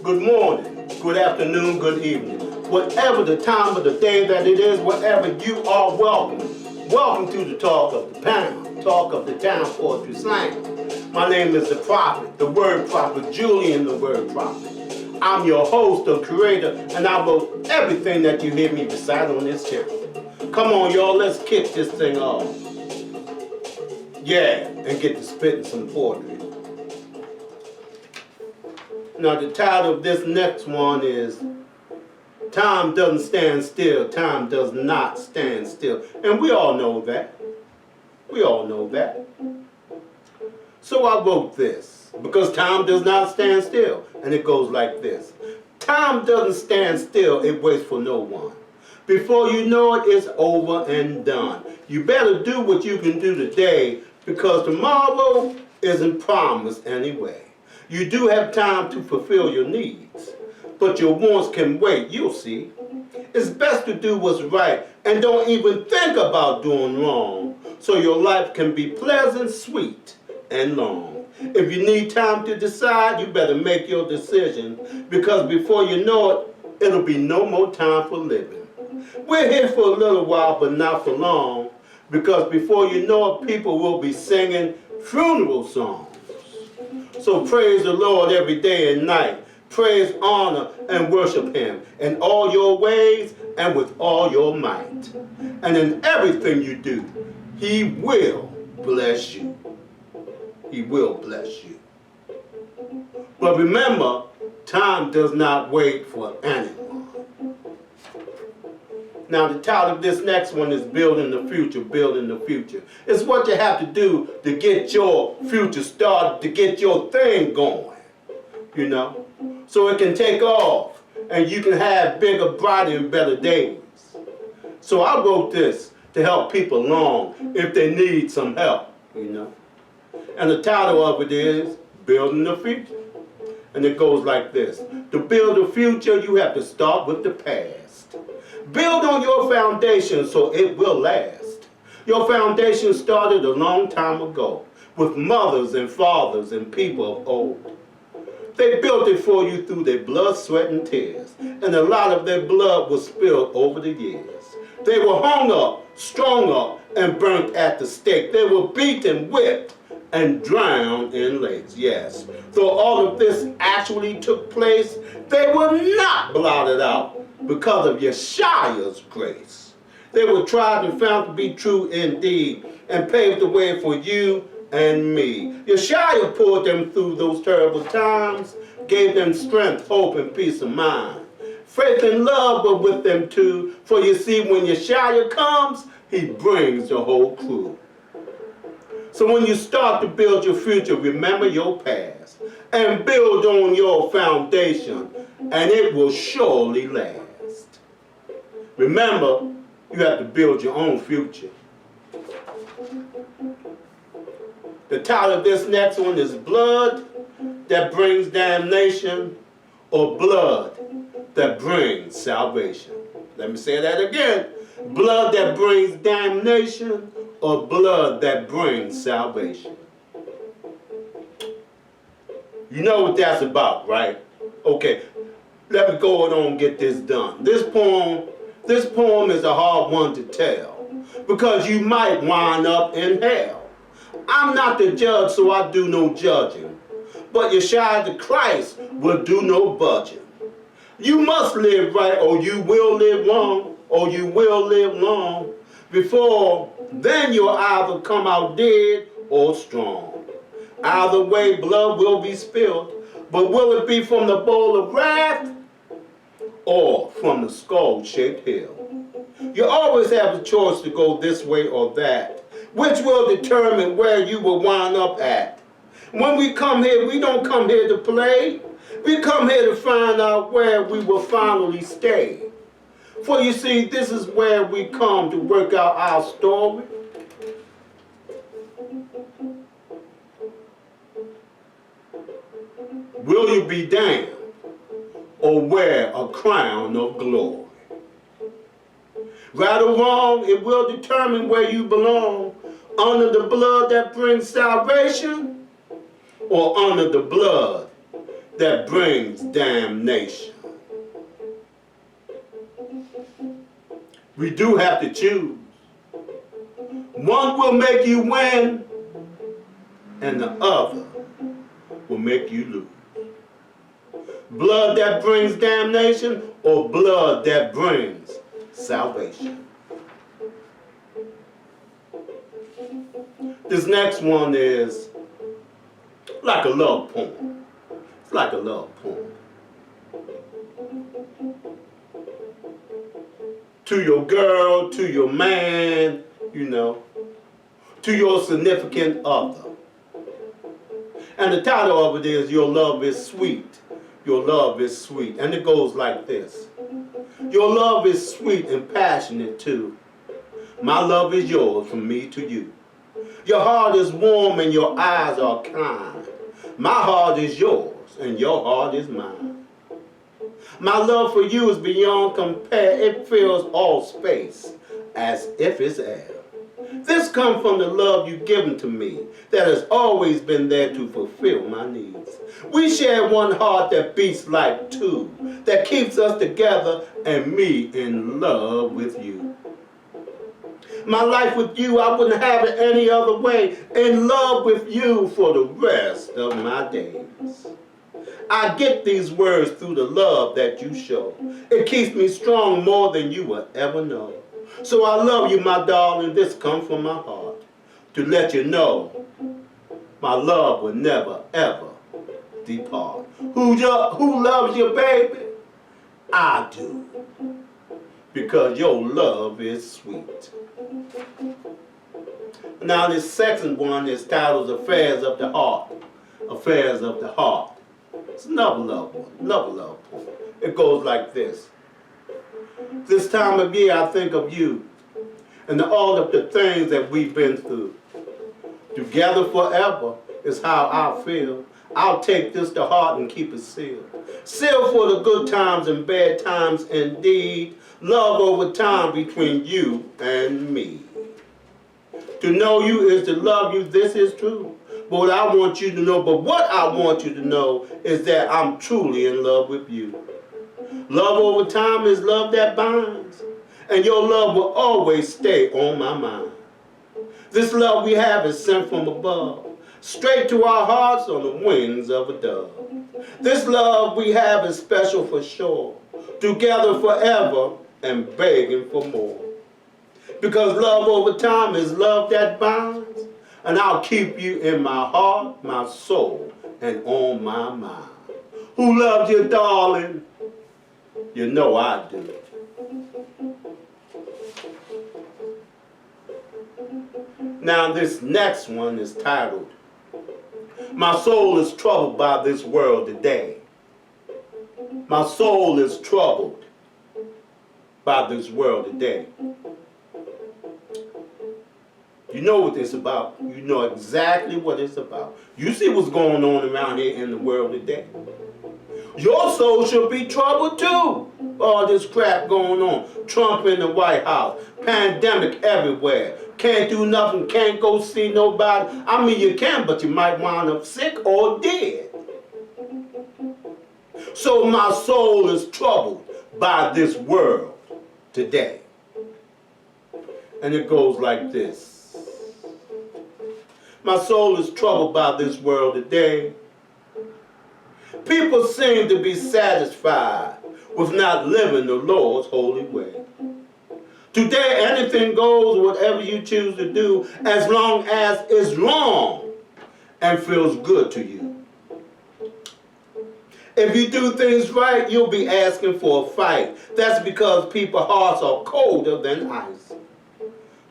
good morning, good afternoon, good evening. Whatever the time of the day that it is, wherever you are, welcome. Welcome to the Talk of the Town, Talk of the Town Poetry Slam. My name is the Prophet, the Word Prophet, Julian the Word Prophet. I'm your host or creator, and I wrote everything that you hear me recite on this channel. Come on, y'all, let's kick this thing off. Yeah, and get to spitting some poetry. Now, the title of this next one is Time Doesn't Stand Still, Time Does Not Stand Still. And we all know that. We all know that. So I wrote this, because time does not stand still. And it goes like this. Time doesn't stand still, it waits for no one. Before you know it, it's over and done. You better do what you can do today, because tomorrow isn't promised anyway. You do have time to fulfill your needs, but your wants can wait, you'll see. It's best to do what's right and don't even think about doing wrong, so your life can be pleasant, sweet, and long. If you need time to decide, you better make your decision, because before you know it, it'll be no more time for living. We're here for a little while, but not for long, because before you know it, people will be singing funeral songs. So praise the Lord every day and night. Praise, honor, and worship Him in all your ways and with all your might. And in everything you do, He will bless you. He will bless you. But remember, time does not wait for anyone. Now, the title of this next one is Building the Future, Building the Future. It's what you have to do to get your future started, to get your thing going, you know, so it can take off and you can have bigger, brighter, and better days. So I wrote this to help people along if they need some help, you know. And the title of it is Building the Future. And it goes like this. To build a future, you have to start with the past. Build on your foundation so it will last. Your foundation started a long time ago with mothers and fathers and people of old. They built it for you through their blood, sweat, and tears. And a lot of their blood was spilled over the years. They were hung up, strung up, and burnt at the stake. They were beaten, whipped, and drowned in lakes, yes. Though all of this actually took place, they were not blotted out because of Yeshua's grace. They were tried and found to be true indeed, and paved the way for you and me. Yeshua poured them through those terrible times, gave them strength, hope, and peace of mind. Faith and love were with them too, for you see, when Yeshua comes, He brings the whole crew. So when you start to build your future, remember your past and build on your foundation, and it will surely last. Remember, you have to build your own future. The title of this next one is Blood That Brings Damnation, or Blood That Brings Salvation. Let me say that again. Blood that brings damnation, or blood that brings salvation. You know what that's about, right? Okay, let me go on and get this done. This poem is a hard one to tell, because you might wind up in hell. I'm not the judge, so I do no judging, but Yeshua the Christ will do no budging. You must live right, or you will live wrong, or you will live long. Before then, you'll either come out dead or strong. Either way, blood will be spilled, but will it be from the bowl of wrath or from the skull-shaped hill? You always have a choice to go this way or that, which will determine where you will wind up at. When we come here, we don't come here to play. We come here to find out where we will finally stay. For you see, this is where we come to work out our story. Will you be damned or wear a crown of glory? Right or wrong, it will determine where you belong, under the blood that brings salvation or under the blood that brings damnation. We do have to choose. One will make you win, and the other will make you lose. Blood that brings damnation or blood that brings salvation. This next one is like a love poem. It's like a love poem. To your girl, to your man, you know, to your significant other. And the title of it is Your Love is Sweet. Your love is sweet. And it goes like this. Your love is sweet and passionate too. My love is yours from me to you. Your heart is warm and your eyes are kind. My heart is yours and your heart is mine. My love for you is beyond compare. It fills all space as if it's air. This comes from the love you've given to me that has always been there to fulfill my needs. We share one heart that beats like two, that keeps us together and me in love with you. My life with you, I wouldn't have it any other way. In love with you for the rest of my days. I get these words through the love that you show. It keeps me strong more than you will ever know. So I love you, my darling. This comes from my heart to let you know my love will never, ever depart. Who loves you, baby? I do. Because your love is sweet. Now this second one is titled Affairs of the Heart. Affairs of the Heart. It's another love one, another love poem. It goes like this. This time of year I think of you and all of the things that we've been through. Together forever is how I feel. I'll take this to heart and keep it sealed. Sealed for the good times and bad times indeed. Love over time between you and me. To know you is to love you, this is true. But what I want you to know is that I'm truly in love with you. Love over time is love that binds. And your love will always stay on my mind. This love we have is sent from above, straight to our hearts on the wings of a dove. This love we have is special for sure, together forever and begging for more. Because love over time is love that binds, and I'll keep you in my heart, my soul, and on my mind. Who loves you, darling? You know I do. Now this next one is titled, My Soul is Troubled by This World Today. My soul is troubled by this world today. You know what it's about. You know exactly what it's about. You see what's going on around here in the world today. Your soul should be troubled too. All this crap going on. Trump in the White House. Pandemic everywhere. Can't do nothing. Can't go see nobody. I mean, you can, but you might wind up sick or dead. So my soul is troubled by this world today. And it goes like this. My soul is troubled by this world today. People seem to be satisfied with not living the Lord's holy way. Today, anything goes, whatever you choose to do, as long as it's wrong and feels good to you. If you do things right, you'll be asking for a fight. That's because people's hearts are colder than ice.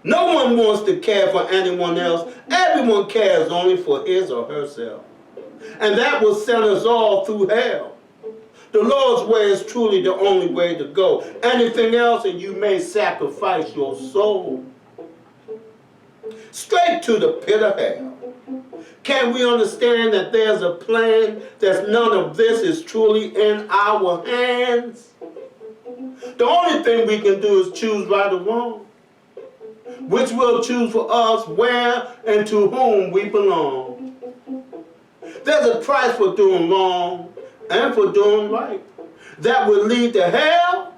No one wants to care for anyone else. Everyone cares only for his or herself. And that will send us all through hell. The Lord's way is truly the only way to go. Anything else and you may sacrifice your soul. Straight to the pit of hell. Can we understand that there's a plan, that none of this is truly in our hands? The only thing we can do is choose right or wrong. Which will choose for us where and to whom we belong. There's a price for doing wrong, and for doing right. That would lead to hell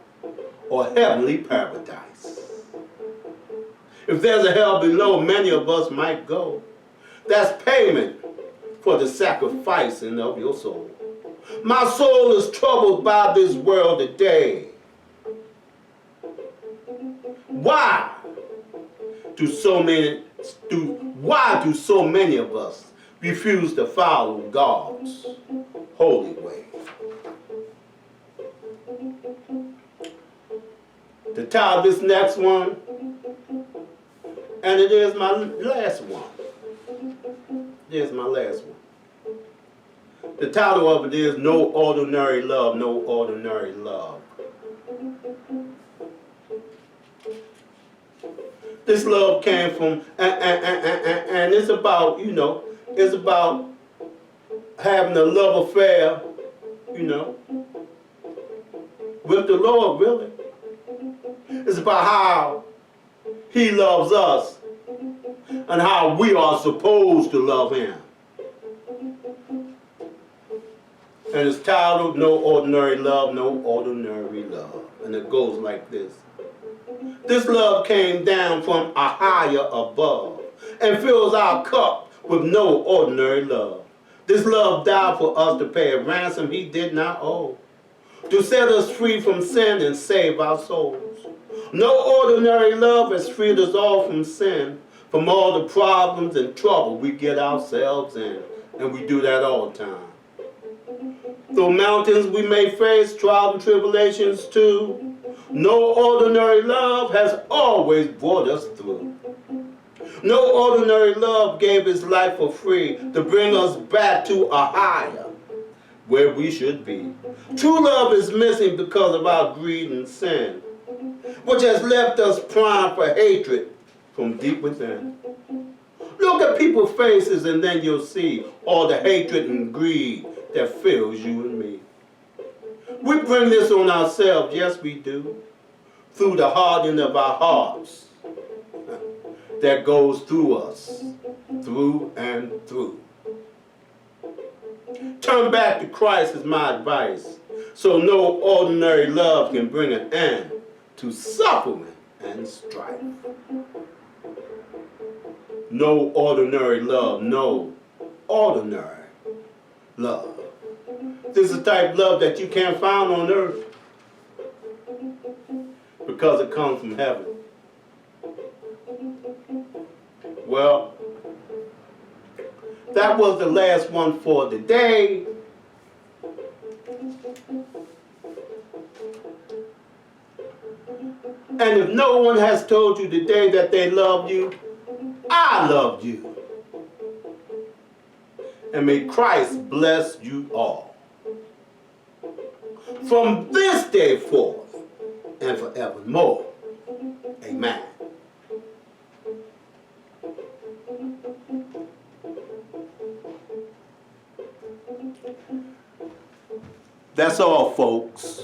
or heavenly paradise. If there's a hell below, many of us might go. That's payment for the sacrificing of your soul. My soul is troubled by this world today. Why do so many of us refuse to follow God's holy way? The title of this next one, and it is my last one. Here's my last one. The title of it is No Ordinary Love, No Ordinary Love. This love came from, and it's about, it's about having a love affair, with the Lord, really. It's about how He loves us and how we are supposed to love Him. And it's titled No Ordinary Love, No Ordinary Love. And it goes like this. This love came down from a higher above and fills our cup with no ordinary love. This love died for us to pay a ransom He did not owe, to set us free from sin and save our souls. No ordinary love has freed us all from sin, from all the problems and trouble we get ourselves in. And we do that all the time. Through mountains we may face, trials and tribulations too. No ordinary love has always brought us through. No ordinary love gave His life for free to bring us back to a higher, where we should be. True love is missing because of our greed and sin, which has left us primed for hatred from deep within. Look at people's faces and then you'll see all the hatred and greed that fills you and me. We bring this on ourselves, yes we do, through the hardening of our hearts that goes through us, through and through. Turn back to Christ is my advice, so no ordinary love can bring an end to suffering and strife. No ordinary love, no ordinary love. This is the type of love that you can't find on earth because it comes from heaven. Well, that was the last one for today. And if no one has told you today that they love you, I love you. And may Christ bless you all. From this day forth and forevermore. Amen. That's all, folks.